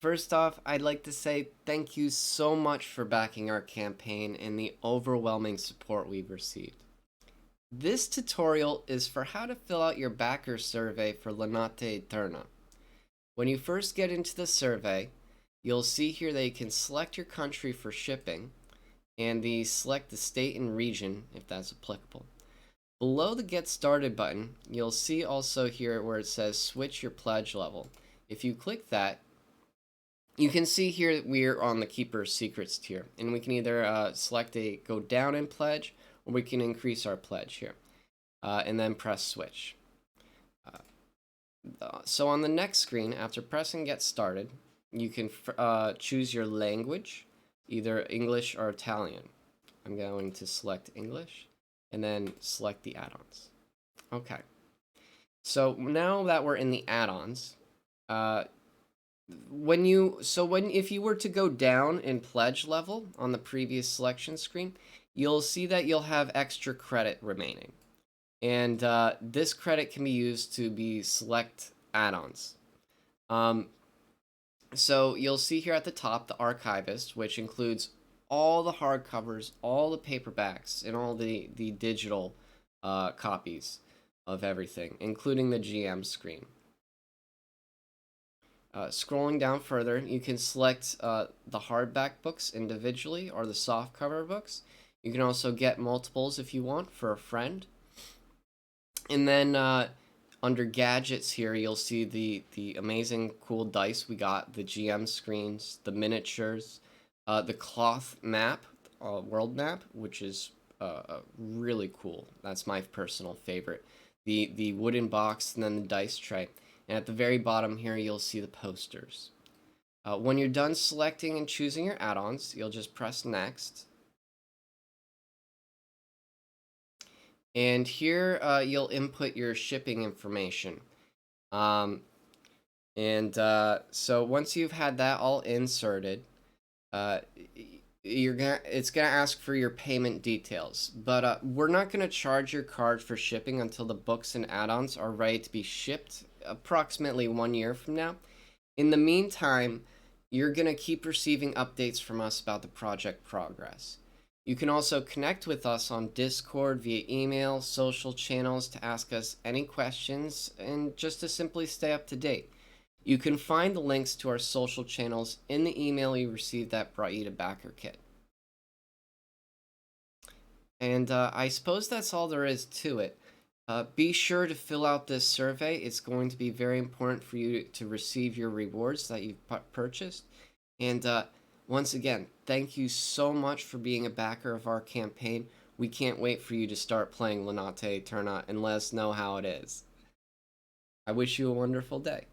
First off, I'd like to say thank you so much for backing our campaign and the overwhelming support we've received. This tutorial is for how to fill out your backer survey for La Notte Eterna. When you first get into the survey, you'll see here that you can select your country for shipping and select the state and region if that's applicable. Below the Get Started button, you'll see also here where it says switch your pledge level. If you click that, you can see here that we're on the Keeper's Secrets tier, and we can either select a go down in pledge, or we can increase our pledge here, and then press switch. So on the next screen, after pressing Get Started, you can choose your language, either English or Italian. I'm going to select English, and then select the add-ons. Okay. So now that we're in the add-ons, if you were to go down in pledge level on the previous selection screen, you'll see that you'll have extra credit remaining. And this credit can be used to select add-ons. So you'll see here at the top the archivist, which includes all the hardcovers, all the paperbacks, and all the digital copies of everything, including the GM screen. Scrolling down further, you can select the hardback books individually or the softcover books. You can also get multiples if you want for a friend. And then under gadgets here, you'll see the amazing cool dice we got, the GM screens, the miniatures, the cloth map, world map, which is really cool. That's my personal favorite. The wooden box and then the dice tray. And at the very bottom here, you'll see the posters. When you're done selecting and choosing your add-ons, you'll just press Next. And here, you'll input your shipping information. So once you've had that all inserted, it's gonna ask for your payment details. But we're not gonna charge your card for shipping until the books and add-ons are ready to be shipped, approximately 1 year from now. In the meantime, you're going to keep receiving updates from us about the project progress. You can also connect with us on Discord via email, social channels to ask us any questions, and just to simply stay up to date. You can find the links to our social channels in the email you received that brought you to BackerKit. And I suppose that's all there is to it. Be sure to fill out this survey. It's going to be very important for you to receive your rewards that you've purchased. And once again, thank you so much for being a backer of our campaign. We can't wait for you to start playing La Notte Eterna and let us know how it is. I wish you a wonderful day.